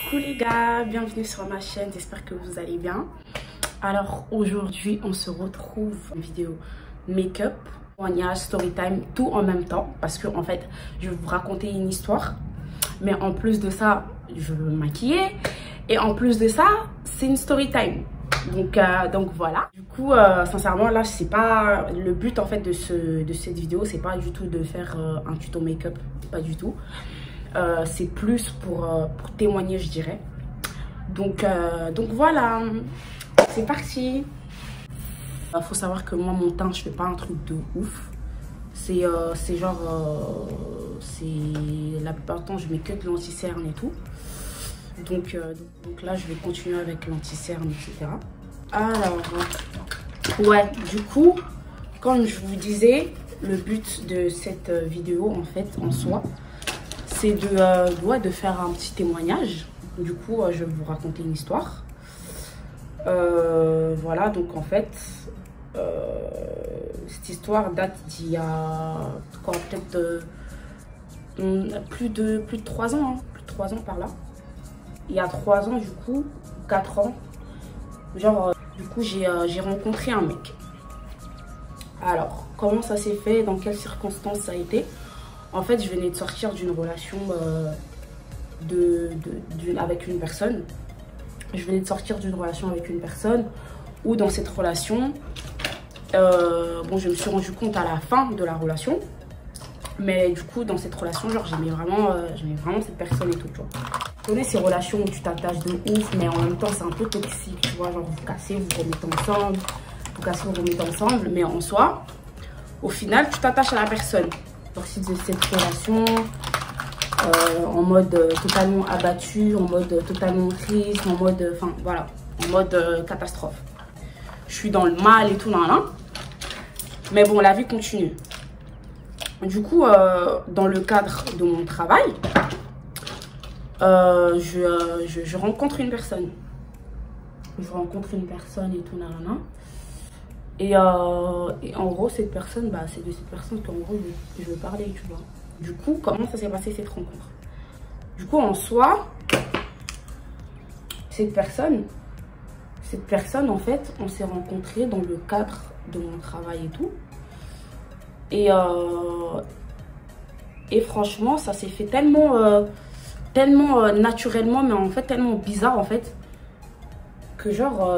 Coucou les gars, bienvenue sur ma chaîne, j'espère que vous allez bien. Alors aujourd'hui on se retrouve en vidéo make-up, témoignage, story time, tout en même temps. Parce que en fait je vais vous raconter une histoire, mais en plus de ça je veux me maquiller. Et en plus de ça c'est une story time. Donc voilà. Du coup sincèrement là c'est pas le but en fait de cette vidéo, c'est pas du tout de faire un tuto make-up, pas du tout. C'est plus pour témoigner je dirais. Donc voilà, c'est parti. Faut savoir que moi mon teint je fais pas un truc de ouf. C'est genre c'est la plupart du temps je mets que de l'anti-cerne et tout. Donc là je vais continuer avec l'anti-cerne etc. Alors ouais, du coup comme je vous disais, le but de cette vidéo en fait en soi c'est de faire un petit témoignage. Du coup je vais vous raconter une histoire. Voilà, donc en fait cette histoire date d'il y a peut-être plus de 3 ans, hein, plus de 3 ans par là. Il y a 3 ans du coup, 4 ans, genre du coup j'ai rencontré un mec. Alors comment ça s'est fait, dans quelles circonstances ça a été? En fait je venais de sortir d'une relation avec une personne. Je venais de sortir d'une relation avec une personne où dans cette relation, bon je me suis rendu compte à la fin de la relation. Mais du coup dans cette relation genre j'aimais vraiment cette personne et tout, tu vois. Tu connais ces relations où tu t'attaches de ouf mais en même temps c'est un peu toxique, tu vois, genre vous cassez, vous remettez ensemble, vous cassez, vous remettez ensemble, mais en soi au final tu t'attaches à la personne. Sortie de cette relation en mode totalement abattu, en mode totalement triste, en mode, enfin voilà, en mode catastrophe. Je suis dans le mal et tout, nan. Mais bon, la vie continue. Du coup, dans le cadre de mon travail, je rencontre une personne. Je rencontre une personne et tout, nan. Et en gros, cette personne, bah, c'est de cette personne qu'en gros, je veux parler, tu vois. Du coup, comment ça s'est passé cette rencontre? Du coup, en soi, cette personne, en fait, on s'est rencontrés dans le cadre de mon travail et tout. Et franchement, ça s'est fait tellement naturellement, mais en fait, tellement bizarre, en fait, que genre,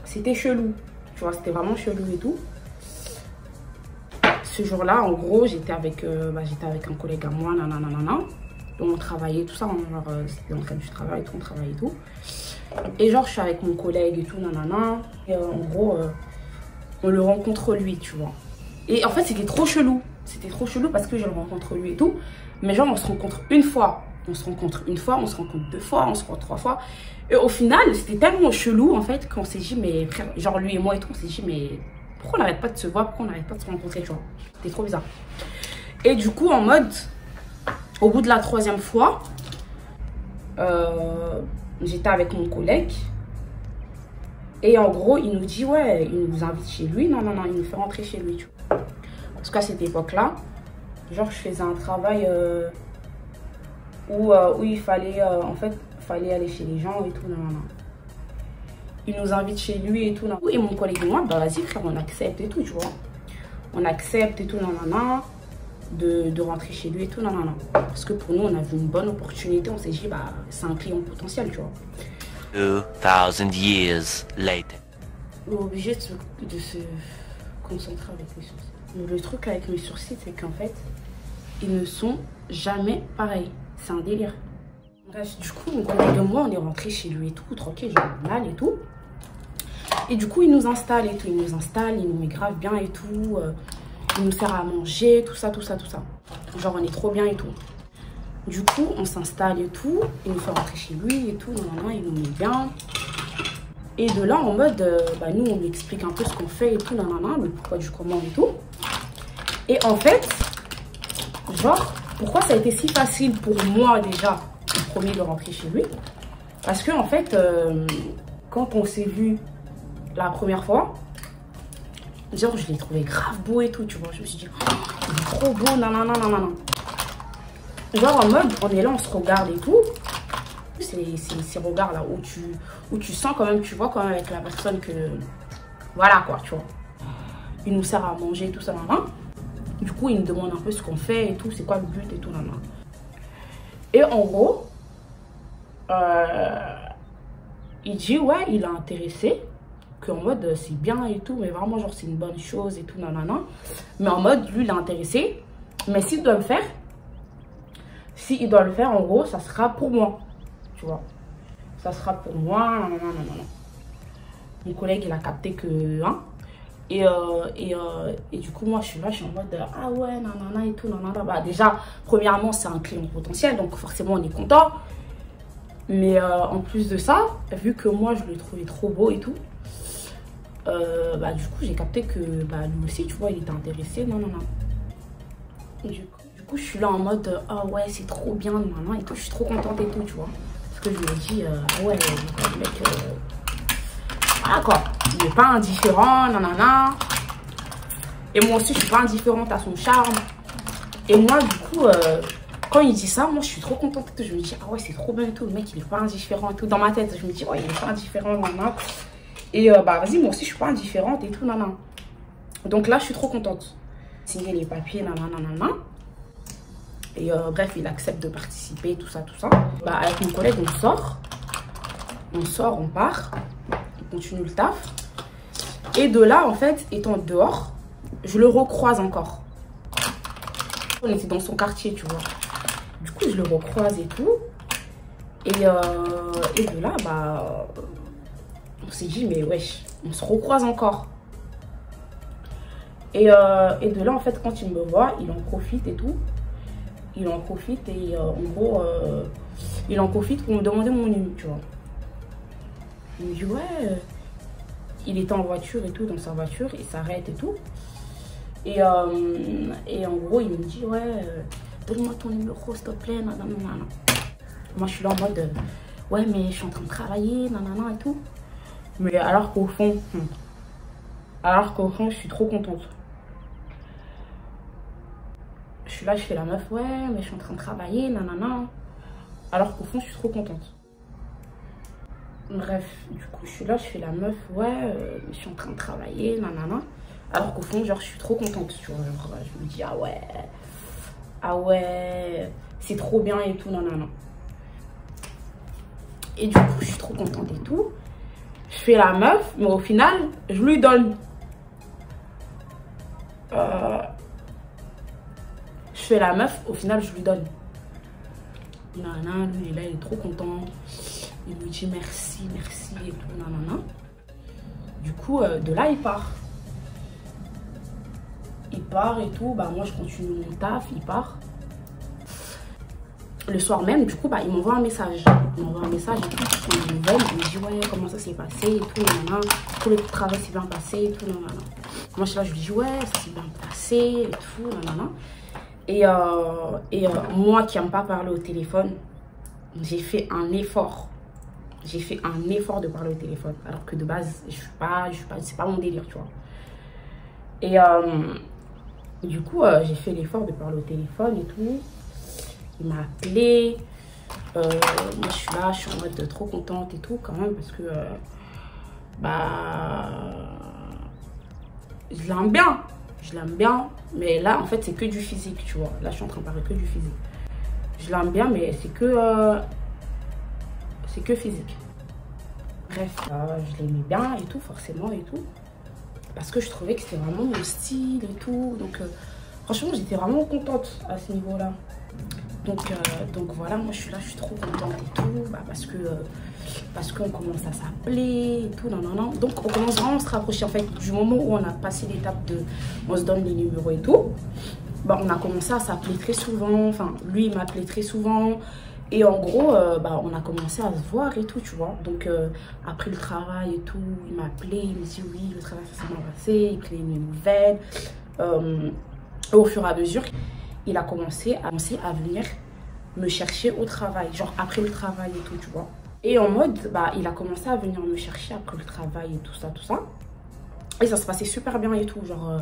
c'était chelou. Tu vois, c'était vraiment chelou et tout. Ce jour-là, en gros, j'étais avec un collègue à moi, nanana. On travaillait, tout ça, hein, genre, c'était dans le cadre du travail, tout, on travaillait et tout. Et genre, je suis avec mon collègue et tout, nanana. Et en gros, on le rencontre lui, tu vois. Et en fait, c'était trop chelou. C'était trop chelou parce que je le rencontre lui et tout. Mais genre, on se rencontre une fois. On se rencontre une fois, on se rencontre 2 fois, on se rencontre 3 fois. Et au final, c'était tellement chelou, en fait, qu'on s'est dit, mais genre, lui et moi et tout, on s'est dit, mais pourquoi on n'arrête pas de se voir, pourquoi on n'arrête pas de se rencontrer, tu vois. C'était trop bizarre. Et du coup, en mode, au bout de la 3e fois, j'étais avec mon collègue. Et en gros, il nous dit, ouais, il nous invite chez lui. Non, il nous fait rentrer chez lui, tu vois. Parce qu'à cette époque-là, genre, je faisais un travail où il fallait, en fait, fallait aller chez les gens et tout, non. Il nous invite chez lui et tout, non. Et mon collègue et moi, bah vas-y frère, on accepte et tout, tu vois. On accepte et tout, non, de rentrer chez lui et tout, non. Parce que pour nous, on a vu une bonne opportunité, on s'est dit, bah c'est un client potentiel, tu vois. 2000 years later. On est obligé de se concentrer avec les sourcils. Mais le truc avec mes sourcils, c'est qu'en fait, ils ne sont jamais pareils. C'est un délire. Bref, du coup, mon collègue et moi, on est rentré chez lui et tout, tranquille, j'ai mal et tout. Et du coup, il nous installe et tout. Il nous met grave bien et tout. Il nous sert à manger, tout ça. Genre, on est trop bien et tout. Du coup, on s'installe et tout. Il nous fait rentrer chez lui et tout. Non, il nous met bien. Et de là, en mode, bah, nous, on lui explique un peu ce qu'on fait et tout. Non, le pourquoi du comment et tout. Et en fait, genre, pourquoi ça a été si facile pour moi déjà, le premier, de rentrer chez lui? Parce que en fait, quand on s'est vu la première fois, genre je l'ai trouvé grave beau et tout, tu vois. Je me suis dit, oh, il est trop beau, non. Genre en mode, on est là, on se regarde et tout. C'est ces regards là où tu sens quand même, tu vois quand même avec la personne que voilà quoi, tu vois. Il nous sert à manger, tout ça, maman. Du coup, il me demande un peu ce qu'on fait et tout, c'est quoi le but et tout, maman. Et en gros, il dit ouais, il a intéressé, qu'en mode c'est bien et tout, mais vraiment genre c'est une bonne chose et tout, nanana. Mais en mode, lui il a intéressé, mais s'il doit le faire, en gros, ça sera pour moi, tu vois. Ça sera pour moi, nanana. Mon collègue il a capté que, hein. Et du coup, moi, je suis là, je suis en mode, ah ouais, nanana et tout, nanana. Bah, déjà, premièrement, c'est un client potentiel, donc forcément, on est content. Mais en plus de ça, vu que moi, je le trouvais trop beau et tout, bah, du coup, j'ai capté que bah, lui aussi, tu vois, il était intéressé, nanana. Et du coup, je suis là en mode, ah ouais, c'est trop bien, nanana et tout, je suis trop contente et tout, tu vois. Parce que je me dis, ah ouais, le mec, voilà quoi. Il n'est pas indifférent, nanana. Et moi aussi, je suis pas indifférente à son charme. Et moi, du coup, quand il dit ça, moi, je suis trop contente. Je me dis, ah ouais, c'est trop bien et tout. Le mec, il est pas indifférent et tout. Dans ma tête, je me dis, ouais, il est pas indifférent, nanana. Et bah, vas-y, moi aussi, je suis pas indifférente et tout, nanana. Donc là, je suis trop contente. Signer les papiers, nanana, nanana. Et bref, il accepte de participer, tout ça, tout ça. Bah, avec mon collègue, on sort. On part. On continue le taf. Et de là, en fait, étant dehors, je le recroise encore. On était dans son quartier, tu vois. Du coup, je le recroise et tout. Et de là, bah, on s'est dit, mais wesh, on se recroise encore. Et de là, en fait, quand il me voit, il en profite et tout. Il en profite et en gros, il en profite pour me demander mon numéro, tu vois. Il me dit, ouais, il était en voiture et tout, dans sa voiture, il s'arrête et tout. Et en gros, il me dit, ouais, donne-moi ton numéro, s'il te plaît, nanana. Moi, je suis là en mode, ouais, mais je suis en train de travailler, nanana et tout. Mais alors qu'au fond, je suis trop contente. Je suis là, je fais la meuf, ouais, mais je suis en train de travailler, nanana. Alors qu'au fond, je suis trop contente. Bref, du coup, je suis là, je fais la meuf, ouais, je suis en train de travailler, nanana. Alors qu'au fond, genre, je suis trop contente, tu vois. Genre, je me dis, ah ouais, c'est trop bien et tout, nanana. Et du coup, je suis trop contente et tout. Je fais la meuf, mais au final, je lui donne. Je fais la meuf, au final, je lui donne. Nanana, lui, là, il est trop content. Il me dit merci et tout, nanana. Du coup, de là, il part. Il part et tout. Bah, moi, je continue mon taf, il part. Le soir même, du coup, bah, il m'envoie un message. Il m'envoie un message et tout, il me dit, ouais, comment ça s'est passé et tout, nanana. Tout le travail s'est bien passé et tout, nanana. Moi, je suis là, je lui dis, ouais, ça s'est bien passé et tout, nanana. Et moi qui n'aime pas parler au téléphone, j'ai fait un effort. J'ai fait un effort de parler au téléphone. Alors que de base, c'est pas mon délire, tu vois. Et du coup, j'ai fait l'effort de parler au téléphone et tout. Il m'a appelé. Moi, je suis là, je suis en mode trop contente et tout, quand même, parce que, bah, je l'aime bien. Je l'aime bien, mais là, en fait, c'est que du physique, tu vois. Là, je suis en train de parler que du physique. Je l'aime bien, mais c'est que physique. Bref, je l'aimais bien et tout, forcément et tout. Parce que je trouvais que c'était vraiment mon style et tout. Donc, franchement, j'étais vraiment contente à ce niveau-là. Donc voilà, moi, je suis là, je suis trop contente et tout. Bah, parce qu'on commence à s'appeler et tout, non. Donc, on commence vraiment à se rapprocher. En fait, du moment où on a passé l'étape de on se donne les numéros et tout, bah, on a commencé à s'appeler très souvent. Enfin, lui, il m'appelait très souvent. Et en gros, bah, on a commencé à se voir et tout, tu vois. Donc, après le travail et tout, il m'appelait, il me dit oui, le travail, ça s'est bien passé. Il prenait mes nouvelles. Au fur et à mesure, il a commencé à venir me chercher au travail. Genre, après le travail et tout, tu vois. Et en mode, bah, il a commencé à venir me chercher après le travail et tout ça, tout ça. Et ça se passait super bien et tout. Genre,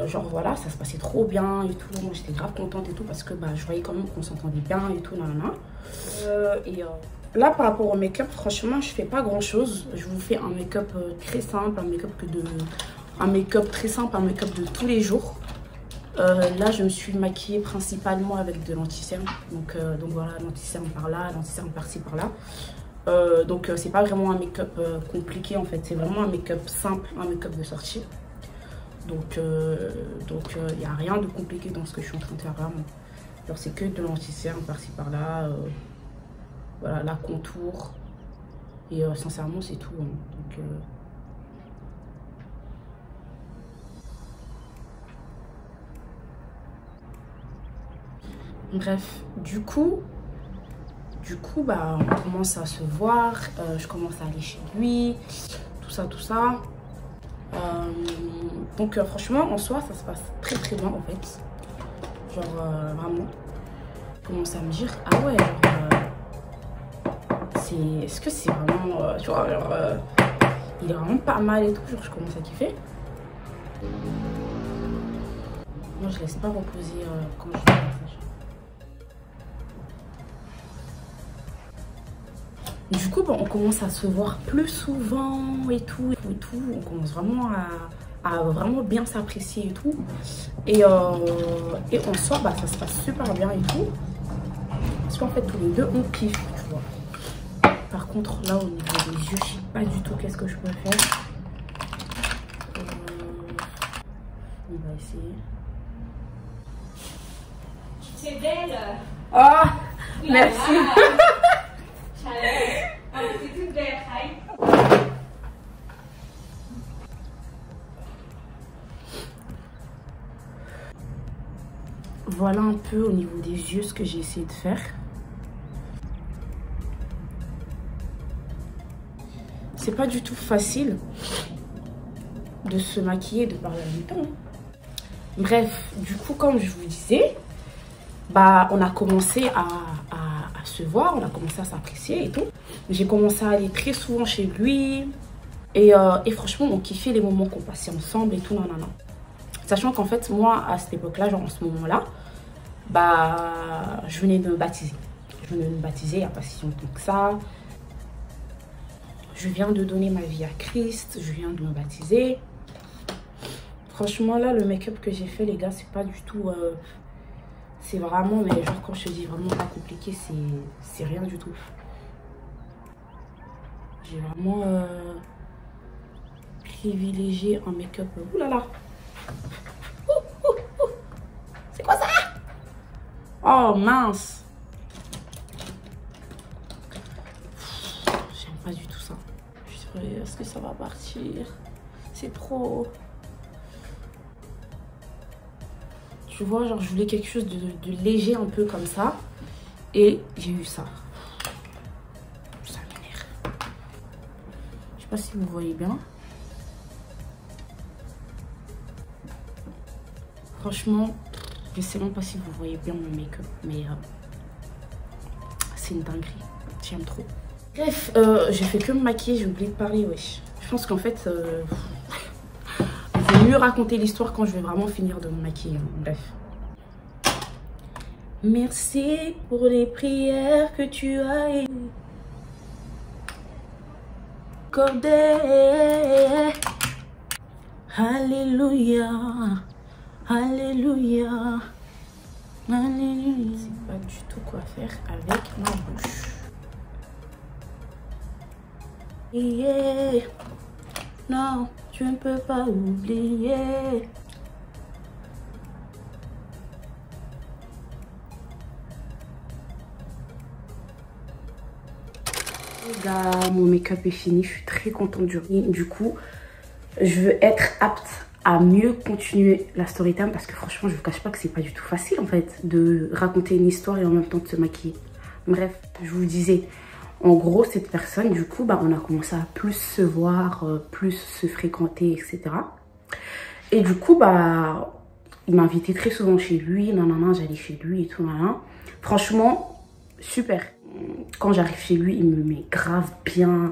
Genre voilà, ça se passait trop bien et tout. Moi j'étais grave contente et tout parce que bah, je voyais quand même qu'on s'entendait bien et tout. Là par rapport au make-up, franchement je fais pas grand chose. Je vous fais un make-up très simple, un make-up très simple, un make-up de tous les jours. Là je me suis maquillée principalement avec de l'anti-cerne. Donc voilà, l'anti-cerne par là, l'anti-cerne par-ci par-là. Donc c'est pas vraiment un make-up compliqué en fait, c'est vraiment un make-up simple, un make-up de sortie. Donc il n'y a rien de compliqué dans ce que je suis en train de faire vraiment. Genre c'est que de l'anti-cerne par-ci par-là, voilà, la contour. Et sincèrement c'est tout. Hein. Donc, bref, du coup bah, on commence à se voir, je commence à aller chez lui, tout ça. Donc franchement en soi ça se passe très très bien en fait. Genre vraiment, je commence à me dire ah ouais, est-ce que c'est vraiment, tu vois, genre, il est vraiment pas mal et tout, genre je commence à kiffer. Moi je laisse pas reposer quand je fais le massage. Du coup, bah, on commence à se voir plus souvent et tout. On commence vraiment à vraiment bien s'apprécier et tout. Et en soi, bah, ça se passe super bien et tout. Parce qu'en fait, tous les deux, on kiffe, tu vois. Par contre, là, au niveau des yeux, je sais pas du tout qu'est-ce que je peux faire. On va essayer. C'est belle. Ah, merci. Voilà un peu au niveau des yeux ce que j'ai essayé de faire. C'est pas du tout facile de se maquiller, de parler en même temps. Bref, du coup, comme je vous disais, bah, on a commencé à se voir, on a commencé à s'apprécier et tout. J'ai commencé à aller très souvent chez lui. Et franchement, on kiffait les moments qu'on passait ensemble et tout, non. Sachant qu'en fait, moi, à cette époque-là, genre en ce moment-là, bah, je venais de me baptiser. Je venais de me baptiser il n'y a pas si longtemps que ça. Je viens de donner ma vie à Christ, je viens de me baptiser. Franchement, là, le make-up que j'ai fait, les gars, c'est pas du tout... c'est vraiment, mais genre quand je te dis vraiment pas compliqué, c'est rien du tout. J'ai vraiment privilégié un make-up. Ouh là là. C'est quoi ça? Oh mince. J'aime pas du tout ça. Est-ce que ça va partir? C'est trop... Tu vois, genre je voulais quelque chose de léger un peu comme ça. Et j'ai eu ça. Ça m'énerve. Je sais pas si vous voyez bien. Franchement, je sais même pas si vous voyez bien mon make-up. Mais c'est une dinguerie. J'aime trop. Bref, j'ai fait que me maquiller. J'ai oublié de parler, wesh. Je pense qu'en fait... il vaut mieux raconter l'histoire quand je vais vraiment finir de me maquiller. Bref. Merci pour les prières que tu as accordées. Alléluia. Alléluia. Alléluia. Je sais pas du tout quoi faire avec ma bouche. Yeah. Non, tu ne peux pas oublier. Les gars, mon make-up est fini. Je suis très contente du coup. Je veux être apte à mieux continuer la story time parce que franchement, je vous cache pas que c'est pas du tout facile en fait de raconter une histoire et en même temps de se maquiller. Bref, je vous disais. En gros, cette personne, du coup, bah, on a commencé à plus se voir, plus se fréquenter, etc. Et du coup, bah, il m'invitait très souvent chez lui. Nanana, j'allais chez lui et tout. Nanana. Franchement, super. Quand j'arrive chez lui, il me met grave bien.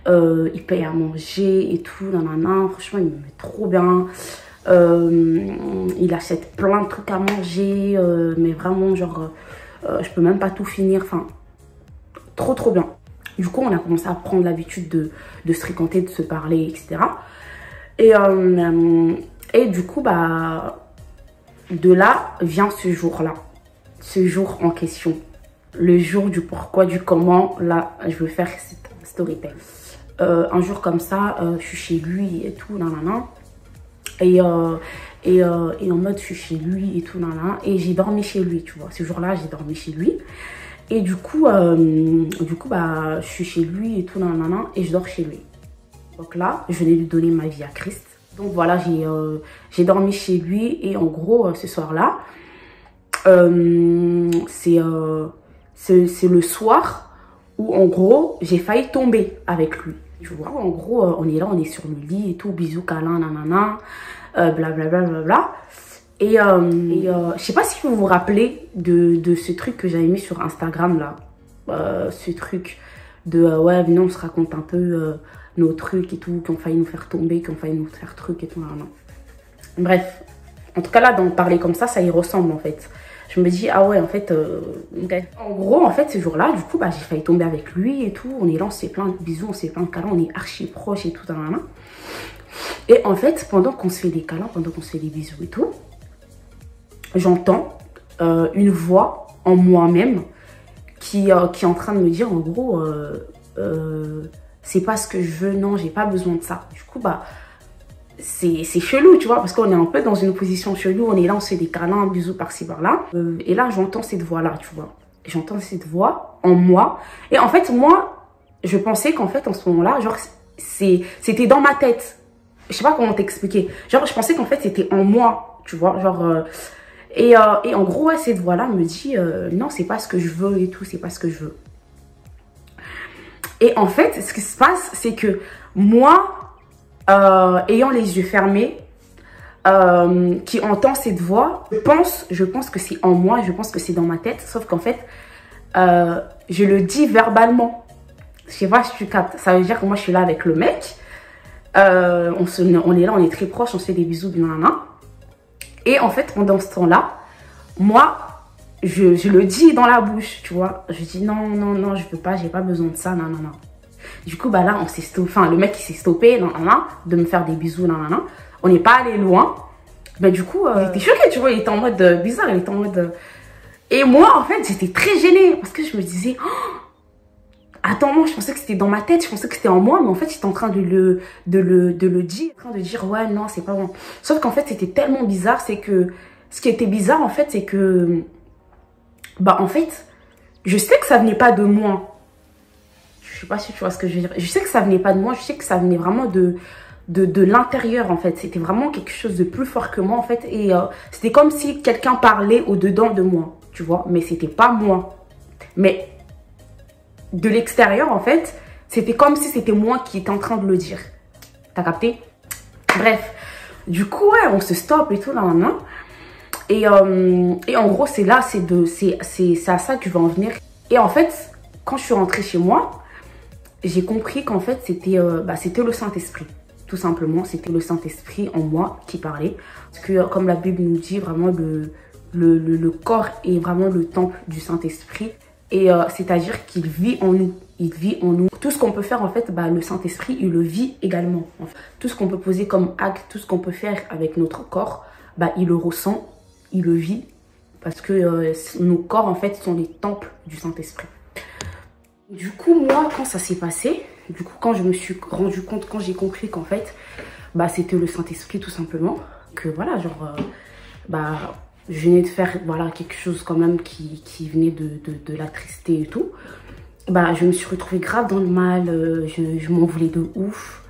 Il paye à manger et tout. Nanana. Franchement, il me met trop bien. Il achète plein de trucs à manger, mais vraiment genre je peux même pas tout finir, enfin trop bien. Du coup on a commencé à prendre l'habitude de se fréquenter, de se parler, etc. Et du coup bah de là vient ce jour-là, ce jour en question, le jour du pourquoi, du comment. Là je veux faire cette story time. Un jour comme ça, je suis chez lui et tout, nanana. Et en mode, je suis chez lui et tout, nanana. Et j'ai dormi chez lui, tu vois. Ce jour-là, j'ai dormi chez lui. Et du coup, bah, je suis chez lui et tout, nanana. Et je dors chez lui. Donc là, je venais lui donner ma vie à Christ. Donc voilà, j'ai dormi chez lui. Et en gros, ce soir-là, c'est le soir où, en gros, j'ai failli tomber avec lui. Tu vois, en gros, on est là, on est sur le lit et tout, bisous, câlin, nanana, blablabla, bla. Et je sais pas si vous vous rappelez de ce truc que j'avais mis sur Instagram, là. Ce truc de, ouais, venez, on se raconte un peu nos trucs et tout, qui ont failli nous faire tomber, qui ont failli nous faire truc et tout, nanana. Bref, en tout cas, là, d'en parler comme ça y ressemble, en fait. Je me dis, ah ouais, en fait, okay. En gros, en fait, ce jour-là, du coup, bah, j'ai failli tomber avec lui et tout. On est là, on s'est plein de bisous, on s'est plein de câlins, on est archi proches et tout, nanana. Et en fait, pendant qu'on se fait des câlins, pendant qu'on se fait des bisous et tout, j'entends une voix en moi-même qui est en train de me dire, en gros, c'est pas ce que je veux, non, j'ai pas besoin de ça. Du coup, bah, c'est chelou, tu vois, parce qu'on est un peu dans une position chelou, on est là, on se fait des câlins, bisous par-ci, par-là. Et là, j'entends cette voix-là, tu vois. J'entends cette voix en moi. Et en fait, moi, je pensais qu'en fait, en ce moment-là, genre, c'était dans ma tête. Je sais pas comment t'expliquer. Genre, je pensais qu'en fait, c'était en moi, tu vois, genre... et en gros, ouais, cette voix-là me dit, non, c'est pas ce que je veux et tout, c'est pas ce que je veux. Et en fait, ce qui se passe, c'est que moi... ayant les yeux fermés, qui entend cette voix, je pense que c'est en moi, je pense que c'est dans ma tête, sauf qu'en fait, je le dis verbalement. Je sais pas si tu captes. Ça veut dire que moi, je suis là avec le mec, on est là, on est très proches, on se fait des bisous, nanana. Et en fait, pendant ce temps-là, moi, je le dis dans la bouche, tu vois. Je dis non, je veux pas, j'ai pas besoin de ça, nanana. Du coup, bah là, on s'est stoppé. Enfin, le mec, il s'est stoppé, de me faire des bisous, nanana. On n'est pas allé loin. Bah, du coup, il était choqué, tu vois. Il était en mode bizarre, il était en mode... Et moi, en fait, j'étais très gênée. Parce que je me disais... Oh, attends, moi, je pensais que c'était dans ma tête. Je pensais que c'était en moi. Mais en fait, j'étais en train de le dire. En train de dire, ouais, non, c'est pas bon. Sauf qu'en fait, c'était tellement bizarre. C'est que... Ce qui était bizarre, en fait, c'est que... Bah, en fait, je sais que ça venait pas de moi. Je sais pas si tu vois ce que je veux dire. Je sais que ça venait pas de moi. Je sais que ça venait vraiment de l'intérieur, en fait. C'était vraiment quelque chose de plus fort que moi, en fait. Et c'était comme si quelqu'un parlait au-dedans de moi, tu vois. Mais c'était pas moi. Mais de l'extérieur, en fait, c'était comme si c'était moi qui étais en train de le dire. T'as capté? Bref. Du coup, ouais, on se stoppe et tout, là, maintenant. Et en gros, c'est là, c'est à ça que je veux en venir. Et en fait, quand je suis rentrée chez moi, j'ai compris qu'en fait, c'était le Saint-Esprit. Tout simplement, c'était le Saint-Esprit en moi qui parlait. Parce que, comme la Bible nous dit, vraiment, le corps est vraiment le temple du Saint-Esprit. Et c'est-à-dire qu'il vit en nous. Il vit en nous. Tout ce qu'on peut faire, en fait, bah, le Saint-Esprit, il le vit également. En fait. Tout ce qu'on peut poser comme acte, tout ce qu'on peut faire avec notre corps, bah, il le ressent, il le vit. Parce que nos corps, en fait, sont les temples du Saint-Esprit. Du coup, moi, quand ça s'est passé, du coup, quand je me suis rendu compte, quand j'ai compris qu'en fait, bah, c'était le Saint-Esprit tout simplement, que voilà, genre, bah, je venais de faire, voilà, quelque chose quand même qui venait de l'attrister et tout, bah, je me suis retrouvée grave dans le mal, je m'en voulais de ouf.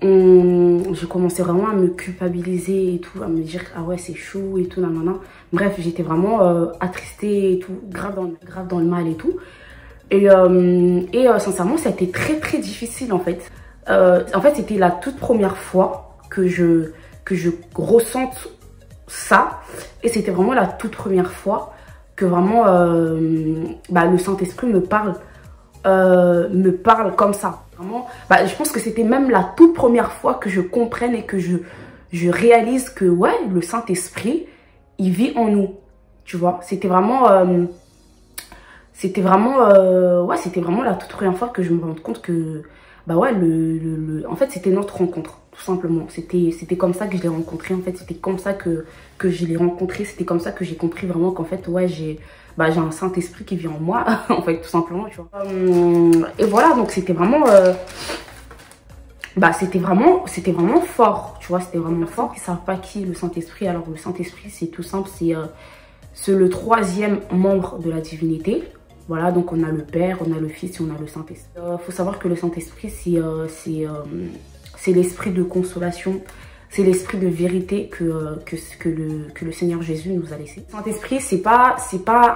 Je commençais vraiment à me culpabiliser et tout, à me dire, ah ouais, c'est chaud et tout, nanana. Bref, j'étais vraiment attristée et tout, grave dans le mal et tout. Et sincèrement, ça a été très très difficile en fait. En fait, c'était la toute première fois que je ressente ça. Et c'était vraiment la toute première fois que vraiment bah, le Saint-Esprit me parle comme ça. Vraiment, bah, je pense que c'était même la toute première fois que je comprenne et que je je réalise que, ouais, le Saint-Esprit, il vit en nous, tu vois. C'était vraiment ouais, c'était vraiment la toute première fois que je me rends compte que, bah ouais, en fait, c'était notre rencontre, tout simplement. C'était comme ça que je l'ai rencontré, en fait. C'était comme ça que je l'ai rencontré. C'était comme ça que j'ai compris vraiment qu'en fait, ouais, j'ai un Saint-Esprit qui vit en moi, en fait, tout simplement, tu vois. Et voilà, donc c'était vraiment... c'était vraiment fort, tu vois, c'était vraiment fort. Ils ne savent pas qui est le Saint-Esprit. Alors, le Saint-Esprit, c'est tout simple, c'est le troisième membre de la divinité. Voilà, donc on a le Père, on a le Fils et on a le Saint-Esprit. Faut savoir que le Saint-Esprit, c'est l'esprit de consolation, c'est l'esprit de vérité que le Seigneur Jésus nous a laissé. Le Saint-Esprit, c'est pas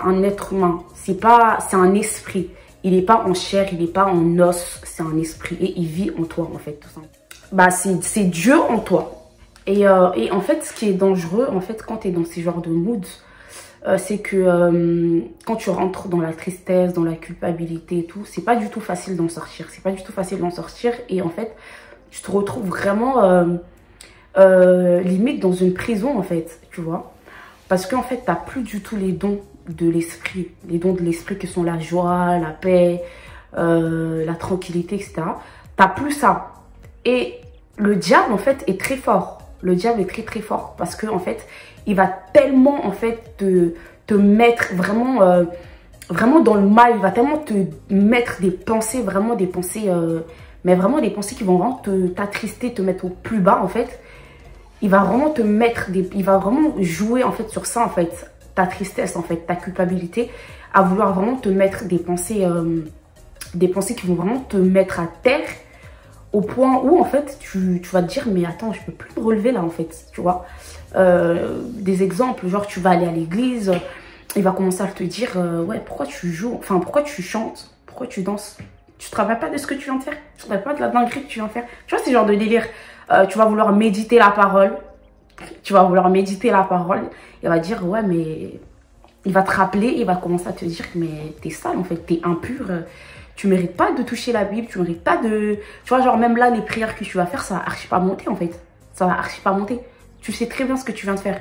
un être humain, c'est un esprit. Il n'est pas en chair, il n'est pas en os, c'est un esprit et il vit en toi, en fait, tout simplement. C'est Dieu en toi. Et en fait, ce qui est dangereux, en fait, quand tu es dans ces genres de moods, c'est que quand tu rentres dans la tristesse, dans la culpabilité et tout, c'est pas du tout facile d'en sortir. C'est pas du tout facile d'en sortir. Et en fait, tu te retrouves vraiment limite dans une prison, en fait, tu vois. Parce qu'en fait, tu n'as plus du tout les dons de l'esprit. Les dons de l'esprit qui sont la joie, la paix, la tranquillité, etc. Tu n'as plus ça. Et le diable, en fait, est très fort. Le diable est très, très fort. Parce que, en fait, il va tellement, en fait, te mettre vraiment, vraiment dans le mal. Il va tellement te mettre des pensées, vraiment des pensées, mais vraiment des pensées qui vont vraiment t'attrister, te mettre au plus bas, en fait. Il va vraiment te mettre il va vraiment jouer, en fait, sur ça, en fait. Ta tristesse, en fait, ta culpabilité, à vouloir vraiment te mettre des pensées qui vont vraiment te mettre à terre, au point où, en fait, tu vas te dire, mais attends, je peux plus me relever là, en fait, tu vois. Des exemples, genre tu vas aller à l'église, il va commencer à te dire ouais, pourquoi tu joues, enfin pourquoi tu chantes, pourquoi tu danses, tu te rappelles pas de ce que tu viens de faire, tu te rappelles pas de la dinguerie que tu viens de faire, tu vois, c'est genre de délire. Tu vas vouloir méditer la parole, il va dire ouais, mais il va te rappeler, il va commencer à te dire mais t'es sale, en fait, t'es impur, tu mérites pas de toucher la Bible, tu mérites pas de, tu vois, genre même là les prières que tu vas faire, ça va archi pas monter, en fait, ça va archi pas monter. Tu sais très bien ce que tu viens de faire.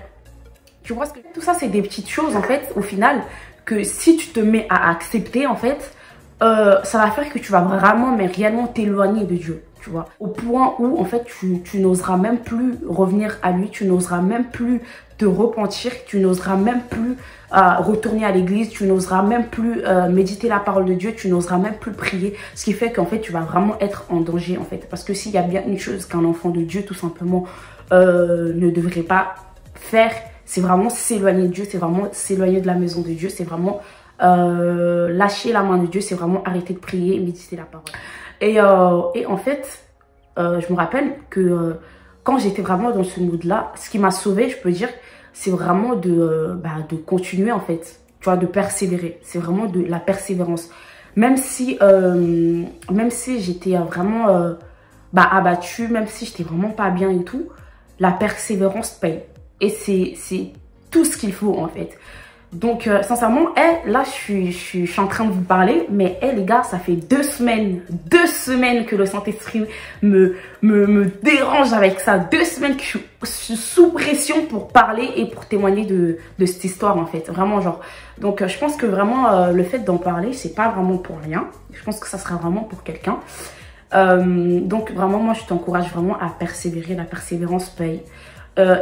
Tu vois, tout ça, c'est des petites choses, en fait, au final, que si tu te mets à accepter, en fait, ça va faire que tu vas vraiment, mais réellement t'éloigner de Dieu, tu vois. Au point où, en fait, tu n'oseras même plus revenir à lui, tu n'oseras même plus te repentir, tu n'oseras même plus retourner à l'église, tu n'oseras même plus méditer la parole de Dieu, tu n'oseras même plus prier. Ce qui fait qu'en fait, tu vas vraiment être en danger, en fait. Parce que s'il y a bien une chose qu'un enfant de Dieu, tout simplement, ne devrait pas faire, c'est vraiment s'éloigner de Dieu, c'est vraiment s'éloigner de la maison de Dieu, c'est vraiment lâcher la main de Dieu, c'est vraiment arrêter de prier et méditer la parole. Et en fait, je me rappelle que quand j'étais vraiment dans ce mood-là, ce qui m'a sauvée, je peux dire, c'est vraiment de continuer, en fait, tu vois, de persévérer. C'est vraiment de la persévérance. Même si j'étais vraiment abattue, même si j'étais vraiment pas bien et tout, la persévérance paye. Et c'est tout ce qu'il faut, en fait. Donc, sincèrement, là, je suis en train de vous parler, mais les gars, ça fait 2 semaines que le Saint-Esprit me dérange avec ça. 2 semaines que je suis sous pression pour parler et pour témoigner de cette histoire, en fait. Vraiment, genre. Donc, je pense que vraiment, le fait d'en parler, c'est pas vraiment pour rien. Je pense que ça sera vraiment pour quelqu'un. Donc, vraiment, moi, je t'encourage vraiment à persévérer. La persévérance paye.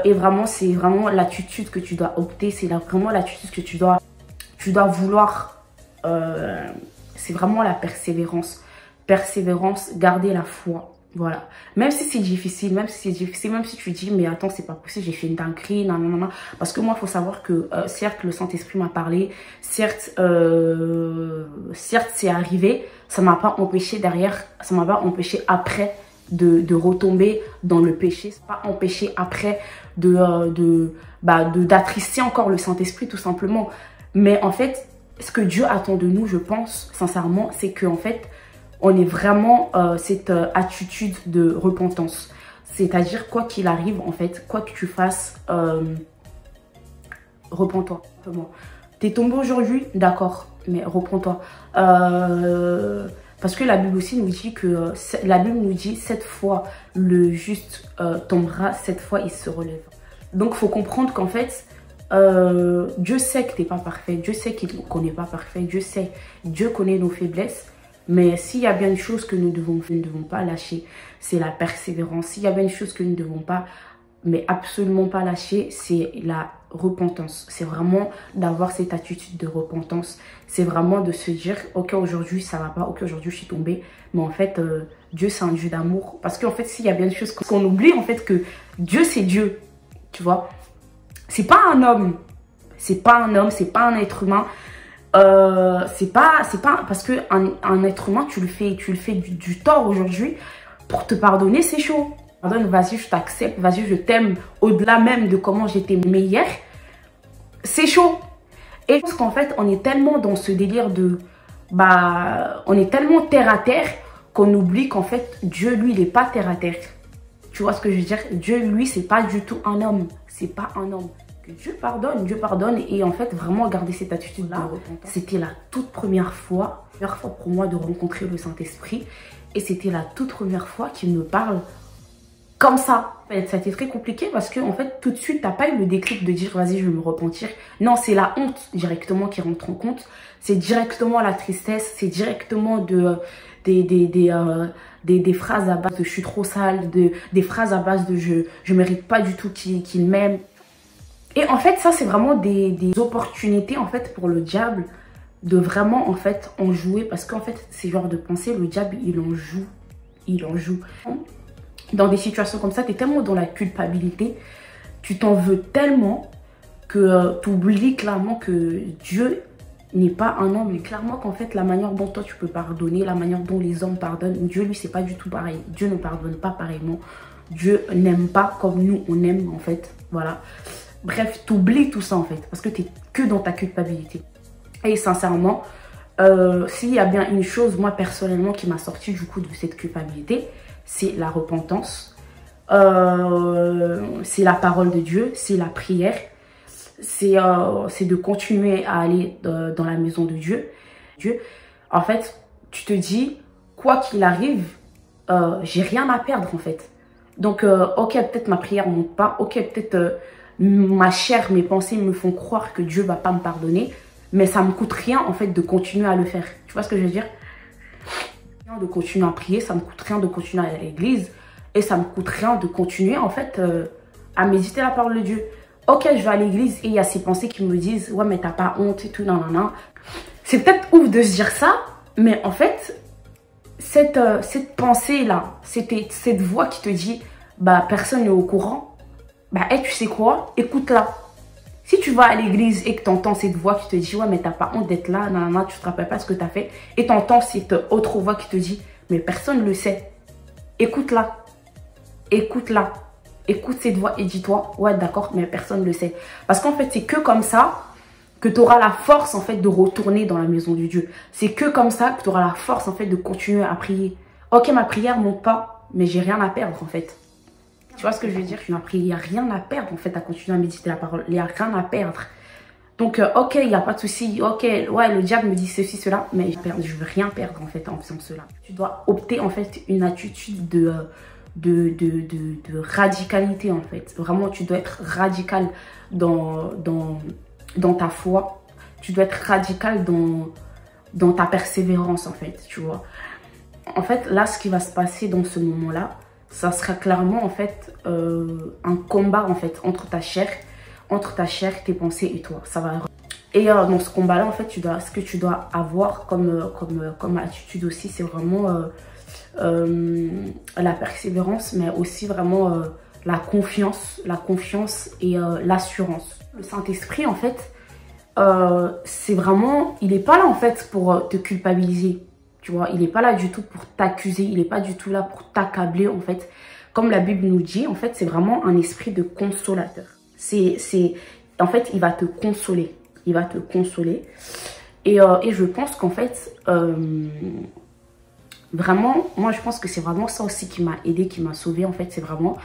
Et vraiment, c'est vraiment l'attitude que tu dois opter, c'est vraiment l'attitude que tu dois vouloir, c'est vraiment la persévérance. Persévérance, garder la foi, voilà. Même si c'est difficile, même si tu dis, mais attends, c'est pas possible, j'ai fait une dinguerie, non, non, non, non. Parce que moi, il faut savoir que, certes, le Saint-Esprit m'a parlé, certes, c'est arrivé, ça m'a pas empêché derrière, ça m'a pas empêché après de retomber dans le péché, c'est pas empêcher après d'attrister encore le Saint-Esprit, tout simplement. Mais en fait, ce que Dieu attend de nous, je pense sincèrement, c'est qu'en fait, on est vraiment cette attitude de repentance. C'est-à-dire, quoi qu'il arrive, en fait, quoi que tu fasses, repens-toi. T'es tombé aujourd'hui, d'accord, mais reprends-toi. Parce que la Bible aussi nous dit que, la Bible nous dit 7 fois le juste tombera, 7 fois il se relève. Donc il faut comprendre qu'en fait, Dieu sait que tu n'es pas parfait, Dieu sait qu'on n'est pas parfait, Dieu connaît nos faiblesses. Mais s'il y a bien une chose que nous ne devons pas lâcher, c'est la persévérance. S'il y a bien une chose que nous ne devons pas, mais absolument pas lâcher, c'est la repentance. C'est vraiment d'avoir cette attitude de repentance. C'est vraiment de se dire, ok, aujourd'hui ça va pas, ok, aujourd'hui je suis tombée. Mais en fait, Dieu c'est un Dieu d'amour. Parce qu'en fait, s'il y a bien une chose qu'on oublie, en fait, que Dieu c'est Dieu. Tu vois, c'est pas un homme. C'est pas un homme, c'est pas un être humain. C'est pas parce que un être humain, tu le fais du tort aujourd'hui, pour te pardonner, c'est chaud. Pardonne, vas-y, je t'accepte, vas-y, je t'aime au-delà même de comment j'étais hier. C'est chaud. Et je pense qu'en fait, on est tellement dans ce délire de, on est tellement terre à terre qu'on oublie qu'en fait, Dieu, lui, il n'est pas terre à terre. Tu vois ce que je veux dire? Dieu, lui, c'est pas du tout un homme. C'est pas un homme. Que Dieu pardonne. Et en fait, vraiment garder cette attitude-là, c'était la toute première fois pour moi de rencontrer le Saint-Esprit. Et c'était la toute première fois qu'il me parle comme ça. Ça a été très compliqué parce que en fait, tout de suite, t'as pas eu le déclic de dire vas-y, je vais me repentir. Non, c'est la honte directement qui rentre en compte. C'est directement la tristesse. C'est directement des phrases à base de je suis trop sale, des phrases à base de je mérite pas du tout qu'il m'aime. Et en fait, ça, c'est vraiment des opportunités, en fait, pour le diable de vraiment, en fait, en jouer. Parce qu'en fait, ces genres de pensées, le diable, il en joue. Il en joue. Dans des situations comme ça, tu es tellement dans la culpabilité. Tu t'en veux tellement que tu oublies clairement que Dieu n'est pas un homme. Et clairement qu'en fait, la manière dont toi, tu peux pardonner, la manière dont les hommes pardonnent, Dieu, lui, c'est pas du tout pareil. Dieu ne pardonne pas pareillement. Dieu n'aime pas comme nous, on aime, en fait. Voilà. Bref, t'oublies tout ça en fait, parce que t'es que dans ta culpabilité. Et sincèrement, s'il y a bien une chose, moi personnellement, qui m'a sorti du coup de cette culpabilité, c'est la repentance, c'est la parole de Dieu, c'est la prière, c'est de continuer à aller dans la maison de Dieu. En fait, tu te dis, quoi qu'il arrive, j'ai rien à perdre en fait. Donc, ok, peut-être ma prière ne monte pas, ok, peut-être... ma chair, mes pensées me font croire que Dieu va pas me pardonner, mais ça me coûte rien en fait de continuer à le faire. Tu vois ce que je veux dire? De continuer à prier, ça me coûte rien de continuer à aller à l'église, et ça me coûte rien de continuer en fait à méditer la parole de Dieu. Ok, je vais à l'église et il y a ces pensées qui me disent ouais mais t'as pas honte et tout, non. C'est peut-être ouf de se dire ça, mais en fait cette pensée là, cette voix qui te dit personne n'est au courant. Tu sais quoi? Écoute-la. Si tu vas à l'église et que tu entends cette voix qui te dit ouais mais t'as pas honte d'être là, tu te rappelles pas ce que tu as fait, et tu entends cette autre voix qui te dit mais personne ne le sait, écoute-la. Écoute cette voix et dis-toi ouais d'accord mais personne ne le sait. Parce qu'en fait c'est que comme ça que tu auras la force en fait de retourner dans la maison de Dieu. C'est que comme ça que tu auras la force en fait de continuer à prier. Ok, ma prière monte pas, mais j'ai rien à perdre en fait. Tu vois ce que je veux dire? Il n'y a rien à perdre en fait à continuer à méditer la parole. Il n'y a rien à perdre. Donc, ok, il n'y a pas de souci. Ok, ouais, le diable me dit ceci, cela, mais je ne veux rien perdre en fait en faisant cela. Tu dois opter en fait une attitude de radicalité en fait. Vraiment, tu dois être radical dans ta foi. Tu dois être radical dans ta persévérance en fait, tu vois. En fait, là, ce qui va se passer dans ce moment-là, ça sera clairement en fait un combat en fait entre ta chair, tes pensées et toi. Ça va. Et dans ce combat-là en fait, ce que tu dois avoir comme attitude aussi, c'est vraiment la persévérance, mais aussi vraiment la confiance et l'assurance. Le Saint-Esprit en fait, c'est vraiment, il n'est pas là en fait pour te culpabiliser. Tu vois, il n'est pas là du tout pour t'accuser, il n'est pas du tout là pour t'accabler en fait. Comme la Bible nous dit, en fait, c'est vraiment un esprit de consolateur. En fait, il va te consoler. Il va te consoler. Et je pense qu'en fait, vraiment, moi je pense que c'est vraiment ça aussi qui m'a aidé, qui m'a sauvé en fait. C'est vraiment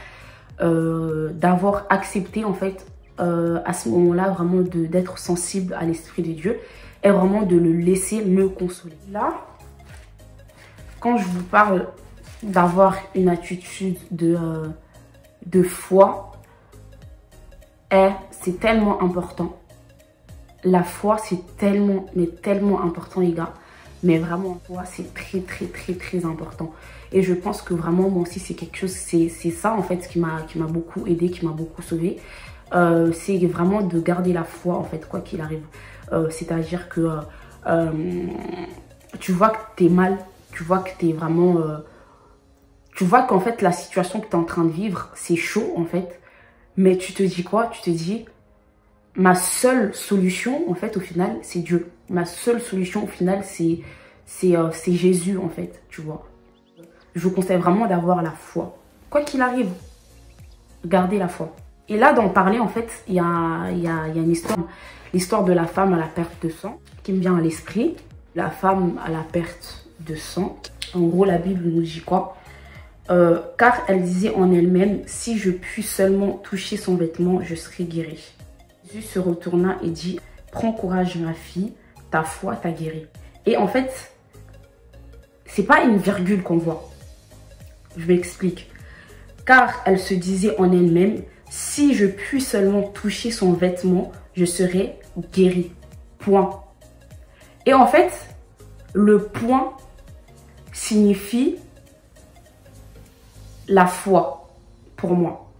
d'avoir accepté en fait à ce moment-là vraiment d'être sensible à l'esprit de Dieu et vraiment de le laisser me consoler. Là, Quand je vous parle d'avoir une attitude de foi, c'est tellement important. La foi, c'est tellement, mais tellement important, les gars. Mais vraiment, la foi, c'est très, très, très, très important. Et je pense que vraiment, moi aussi, c'est quelque chose, c'est ça, en fait, qui m'a beaucoup aidé, qui m'a beaucoup sauvé. C'est vraiment de garder la foi, en fait, quoi qu'il arrive. C'est-à-dire que tu vois que t'es mal, tu vois que t'es vraiment... tu vois qu'en fait, la situation que t'es en train de vivre, c'est chaud, en fait. Mais tu te dis quoi? Tu te dis, ma seule solution, en fait, au final, c'est Dieu. Ma seule solution, au final, c'est Jésus, en fait, tu vois. Je vous conseille vraiment d'avoir la foi. Quoi qu'il arrive, gardez la foi. Et là, d'en parler, en fait, il y a une histoire. L'histoire de la femme à la perte de sang, qui me vient à l'esprit. La femme à la perte de sang. En gros, la Bible nous dit quoi? Car elle disait en elle-même, si je puis seulement toucher son vêtement, je serai guérie. Jésus se retourna et dit, prends courage ma fille, ta foi t'a guérie. Et en fait, c'est pas une virgule qu'on voit. Je m'explique. Car elle se disait en elle-même, si je puis seulement toucher son vêtement, je serai guérie. Point. Et en fait, le point signifie la foi pour moi.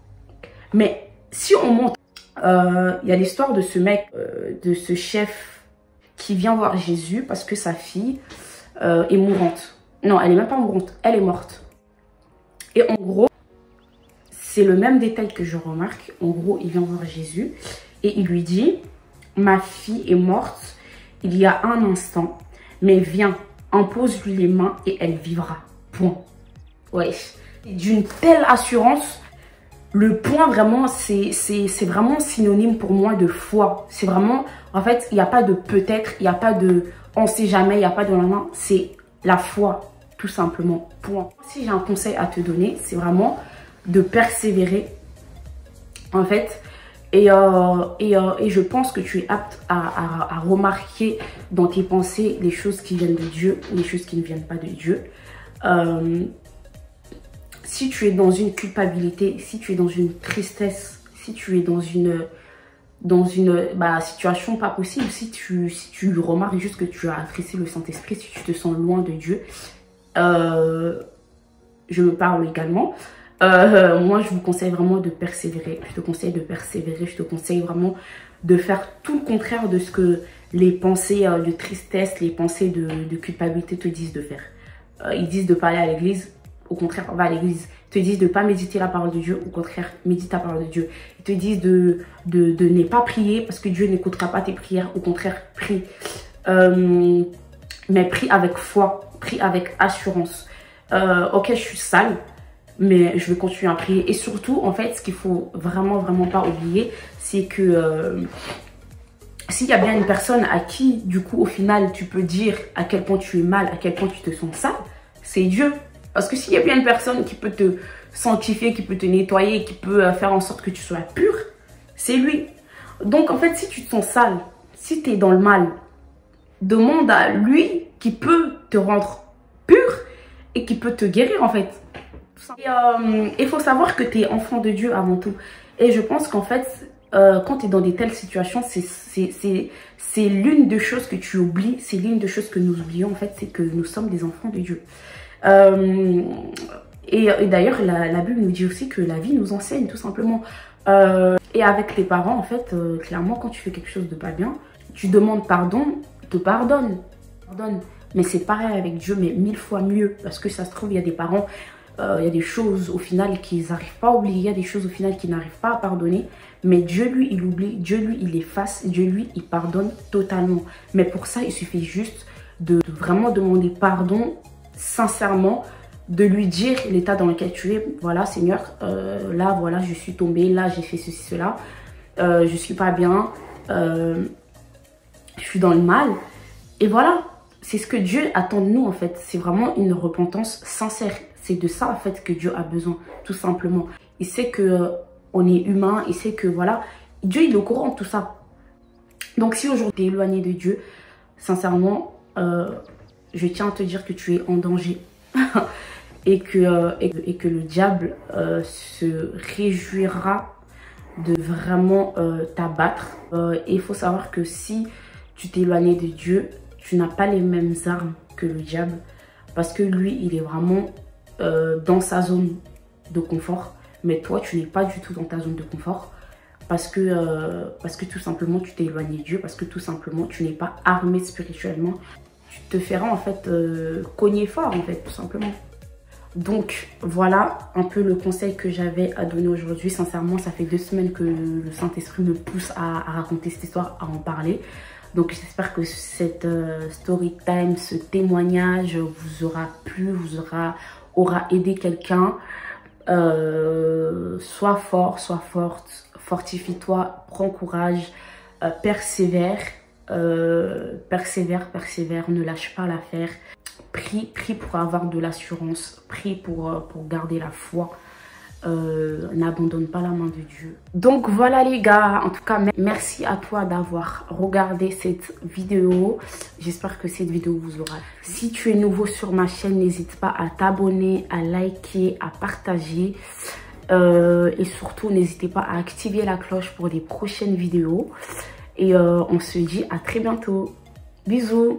Mais si on monte, il y a l'histoire de ce mec, de ce chef qui vient voir Jésus parce que sa fille est mourante. Non, elle est même pas mourante, elle est morte. Et en gros, c'est le même détail que je remarque. En gros, il vient voir Jésus et il lui dit, ma fille est morte il y a un instant, mais viens, impose-lui les mains et elle vivra. Point. Ouais. D'une telle assurance, le point vraiment, c'est vraiment synonyme pour moi de foi. C'est vraiment, en fait, il n'y a pas de peut-être, il n'y a pas de on sait jamais, il n'y a pas de main. C'est la foi, tout simplement. Point. Si j'ai un conseil à te donner, c'est vraiment de persévérer, en fait. Et je pense que tu es apte à remarquer dans tes pensées les choses qui viennent de Dieu ou les choses qui ne viennent pas de Dieu. Si tu es dans une culpabilité, si tu es dans une tristesse, si tu es dans une situation pas possible, si tu remarques juste que tu as attristé le Saint-Esprit, si tu te sens loin de Dieu, je me parle également. Moi, je vous conseille vraiment de persévérer. Je te conseille de persévérer. Je te conseille vraiment de faire tout le contraire de ce que les pensées de tristesse, les pensées de culpabilité te disent de faire. Ils disent de pas aller à l'église. Au contraire, va à l'église. Ils te disent de ne pas méditer la parole de Dieu. Au contraire, médite la parole de Dieu. Ils te disent de ne pas prier parce que Dieu n'écoutera pas tes prières. Au contraire, prie. Mais prie avec foi. Prie avec assurance. Ok, je suis sale, mais je vais continuer à prier. Et surtout, en fait, ce qu'il faut vraiment pas oublier, c'est que s'il y a bien une personne à qui, du coup, au final, tu peux dire à quel point tu es mal, à quel point tu te sens sale, c'est Dieu. Parce que s'il y a bien une personne qui peut te sanctifier, qui peut te nettoyer, qui peut faire en sorte que tu sois pur, c'est lui. Donc, en fait, si tu te sens sale, si tu es dans le mal, demande à lui qui peut te rendre pur et qui peut te guérir, en fait. Il faut savoir que tu es enfant de Dieu avant tout. Et je pense qu'en fait, quand tu es dans de telles situations, c'est l'une des choses que tu oublies, c'est l'une des choses que nous oublions, en fait, c'est que nous sommes des enfants de Dieu. Et d'ailleurs, la Bible nous dit aussi que la vie nous enseigne, tout simplement. Et avec tes parents, en fait, clairement, quand tu fais quelque chose de pas bien, tu demandes pardon, ils te pardonnent. Mais c'est pareil avec Dieu, mais 1000 fois mieux. Parce que ça se trouve, il y a des parents, il y a des choses au final qu'ils n'arrivent pas à oublier, il y a des choses au final qu'ils n'arrivent pas à pardonner. Mais Dieu, lui, il oublie, Dieu, lui, il efface, Dieu, lui, il pardonne totalement. Mais pour ça, il suffit juste de vraiment demander pardon sincèrement, de lui dire l'état dans lequel tu es. Voilà, Seigneur, là, voilà, je suis tombée, là, j'ai fait ceci, cela. Je suis pas bien, je suis dans le mal. Et voilà, c'est ce que Dieu attend de nous, en fait. C'est vraiment une repentance sincère. C'est de ça, en fait, que Dieu a besoin, tout simplement. Il sait que on est humain, il sait que, voilà, Dieu, il est au courant de tout ça. Donc, si aujourd'hui, tu es éloigné de Dieu, sincèrement, je tiens à te dire que tu es en danger. et que le diable se réjouira de vraiment t'abattre. Et il faut savoir que si tu t'éloignes de Dieu, tu n'as pas les mêmes armes que le diable, parce que lui, il est vraiment dans sa zone de confort, mais toi, tu n'es pas du tout dans ta zone de confort, parce que tout simplement, tu t'es éloigné de Dieu, parce que tout simplement, tu n'es pas armé spirituellement. Tu te feras en fait cogner fort, en fait, tout simplement. Donc voilà un peu le conseil que j'avais à donner aujourd'hui. Sincèrement, ça fait 2 semaines que le Saint-Esprit me pousse à raconter cette histoire, à en parler. Donc j'espère que cette story time, ce témoignage vous aura plu, aura aidé quelqu'un. Sois fort, sois forte, fortifie-toi, prends courage, persévère, ne lâche pas l'affaire. Prie pour avoir de l'assurance, prie pour garder la foi. N'abandonne pas la main de Dieu. Donc voilà les gars, en tout cas merci à toi d'avoir regardé cette vidéo. J'espère que cette vidéo vous aura. Si tu es nouveau sur ma chaîne, n'hésite pas à t'abonner, à liker, à partager. Et surtout n'hésitez pas à activer la cloche pour les prochaines vidéos. Et on se dit à très bientôt. Bisous.